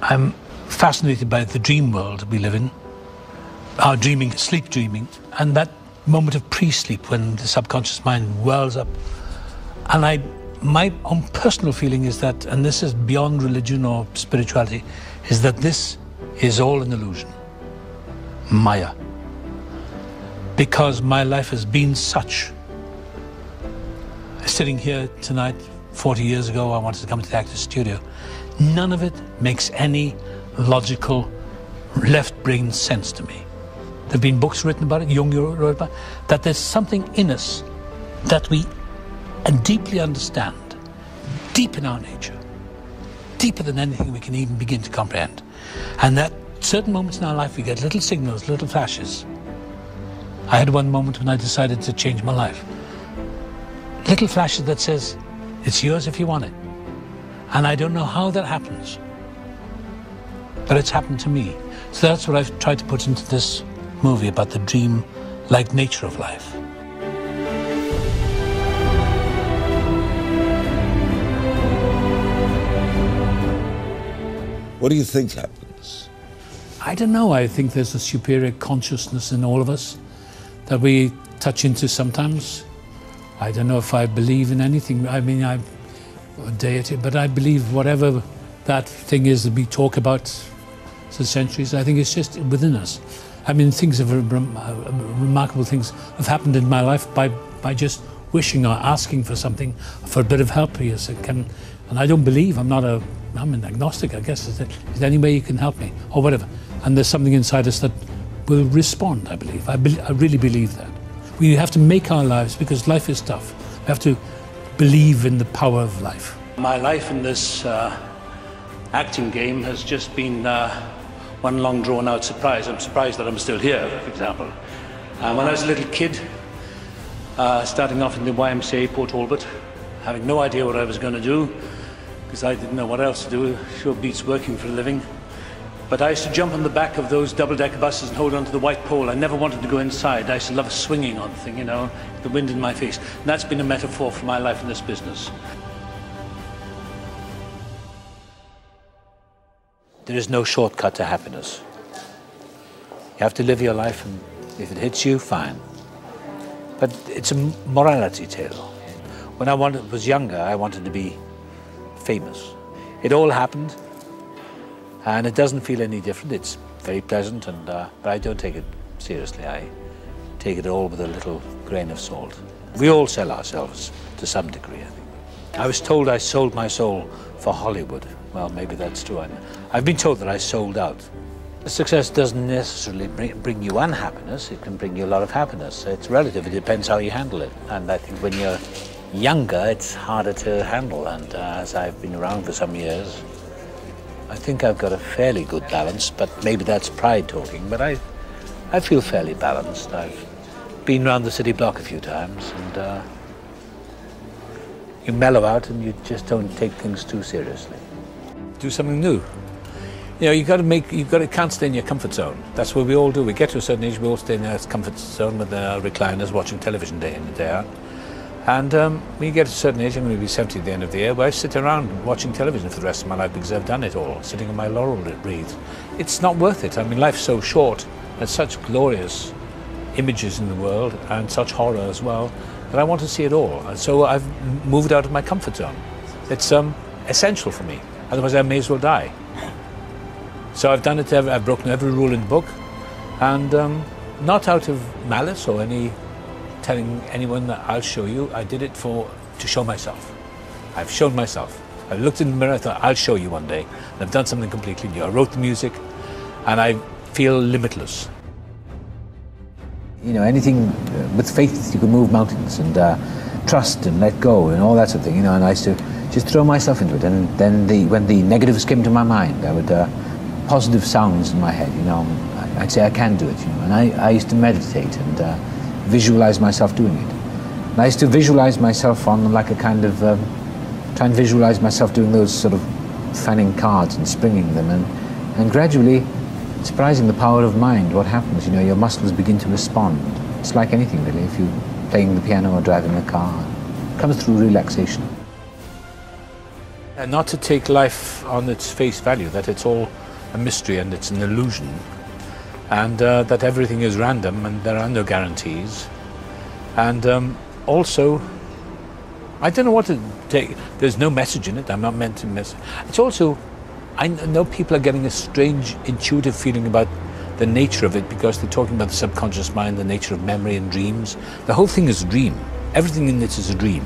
I'm fascinated by the dream world we live in, our dreaming, sleep dreaming, and that moment of pre-sleep when the subconscious mind whirls up. And my own personal feeling is that, and this is beyond religion or spirituality, is that this is all an illusion, Maya. Because my life has been such. Sitting here tonight, 40 years ago, I wanted to come to the Actors Studio. None of it makes any logical left-brain sense to me. There have been books written about it, Jung wrote about it, that there's something in us that we deeply understand, deep in our nature, deeper than anything we can even begin to comprehend. And that certain moments in our life we get little signals, little flashes. I had one moment when I decided to change my life. Little flashes that says, it's yours if you want it. And I don't know how that happens, but it's happened to me. So that's what I've tried to put into this movie about the dream-like nature of life. What do you think happens? I don't know. I think there's a superior consciousness in all of us that we touch into sometimes. I don't know if I believe in anything. I mean, I'm a deity, but I believe whatever that thing is that we talk about for centuries, I think it's just within us. I mean, remarkable things have happened in my life by just wishing or asking for something, for a bit of help. Yes, and I don't believe, I'm an agnostic, I guess. Is there any way you can help me, or whatever? And there's something inside us that will respond, I believe. I really believe that. We have to make our lives, because life is tough. We have to believe in the power of life. My life in this acting game has just been one long drawn-out surprise. I'm surprised that I'm still here, for example. When I was a little kid, starting off in the YMCA Port Talbot, having no idea what I was going to do, because I didn't know what else to do, sure beats working for a living. But I used to jump on the back of those double-decker buses and hold onto the white pole. I never wanted to go inside. I used to love swinging on the thing, you know, the wind in my face. And that's been a metaphor for my life in this business. There is no shortcut to happiness. You have to live your life, and if it hits you, fine. But it's a morality tale. When I was younger, I wanted to be famous. It all happened. And it doesn't feel any different. It's very pleasant, but I don't take it seriously. I take it all with a little grain of salt. We all sell ourselves to some degree, I think. I was told I sold my soul for Hollywood. Well, maybe that's true. I've been told that I sold out. Success doesn't necessarily bring you unhappiness. It can bring you a lot of happiness. It's relative. It depends how you handle it. And I think when you're younger, it's harder to handle. And as I've been around for some years, I think I've got a fairly good balance, but maybe that's pride talking, but I feel fairly balanced. I've been around the city block a few times, and you mellow out and you just don't take things too seriously. Do something new. You know, you can't stay in your comfort zone. That's what we all do. We get to a certain age, we all stay in our comfort zone with our recliners, watching television day in and day out. And when you get to a certain age, I'm going to be 70 at the end of the year, where I sit around watching television for the rest of my life because I've done it all, sitting on my laurel wreath. It's not worth it. I mean, life's so short. There's such glorious images in the world and such horror as well that I want to see it all. And so I've moved out of my comfort zone. It's essential for me. Otherwise, I may as well die. So I've done it. I've broken every rule in the book, and not out of malice or any telling anyone that I'll show you. I did it to show myself. I've shown myself. I looked in the mirror, I thought, I'll show you one day. And I've done something completely new. I wrote the music, and I feel limitless. You know, anything with faith, you can move mountains, and trust and let go and all that sort of thing, you know, and I used to just throw myself into it. And then when the negatives came to my mind, I would, positive sounds in my head, you know, I'd say I can do it, you know, and I used to meditate and visualize myself doing it. And I used to visualize myself on like a kind of, try and visualize myself doing those sort of fanning cards and springing them, and gradually, surprising the power of mind, what happens, you know, your muscles begin to respond. It's like anything really, if you're playing the piano or driving a car, it comes through relaxation. And not to take life on its face value, that it's all a mystery and it's an illusion, and that everything is random and there are no guarantees. And also, I don't know what to take. There's no message in it. I'm not meant to message. It's also, I know people are getting a strange intuitive feeling about the nature of it because they're talking about the subconscious mind, the nature of memory and dreams. The whole thing is a dream. Everything in it is a dream.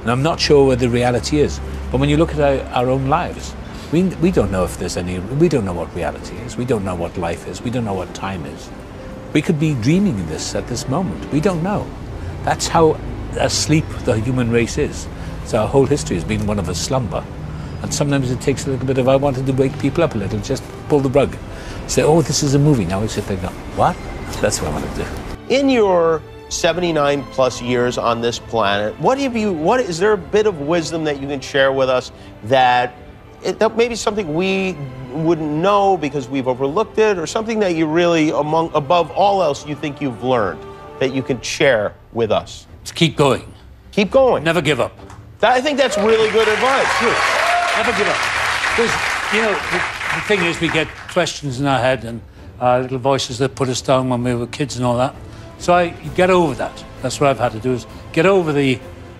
And I'm not sure where the reality is. But when you look at our own lives, we don't know if there's any, we don't know what reality is. We don't know what life is. We don't know what time is. We could be dreaming in this at this moment. We don't know. That's how asleep the human race is. So our whole history has been one of a slumber. And sometimes it takes a little bit of, I wanted to wake people up a little, just pull the rug. Say, oh, this is a movie. Now we sit there and go, what? That's what I want to do. In your 79 plus years on this planet, what is there a bit of wisdom that you can share with us that maybe something we wouldn't know because we've overlooked it, or something that you really, above all else, you think you've learned that you can share with us? To keep going. Keep going. Never give up. I think that's really good advice. Never give up. Because, you know, the thing is, we get questions in our head and little voices that put us down when we were kids and all that. So you get over that. That's what I've had to do, is get over the,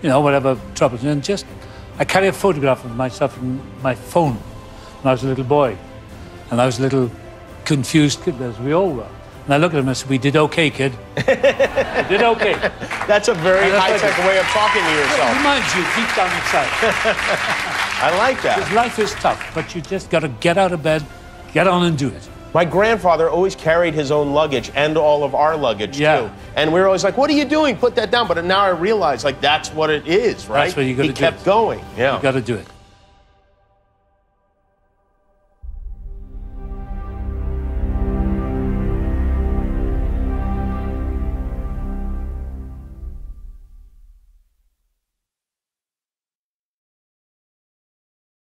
you know, whatever troubles. And just, I carry a photograph of myself in my phone when I was a little boy. And I was a little confused kid, as we all were. And I look at him and I said, we did okay, kid. We did okay. That's a very high-tech way of talking to yourself. It reminds you deep down inside. I like that. Because life is tough, but you just got to get out of bed, get on and do it. My grandfather always carried his own luggage and all of our luggage, too. And we were always like, what are you doing? Put that down. But now I realize, like, that's what it is, right? That's what you got to do. He kept going. Yeah. You got to do it.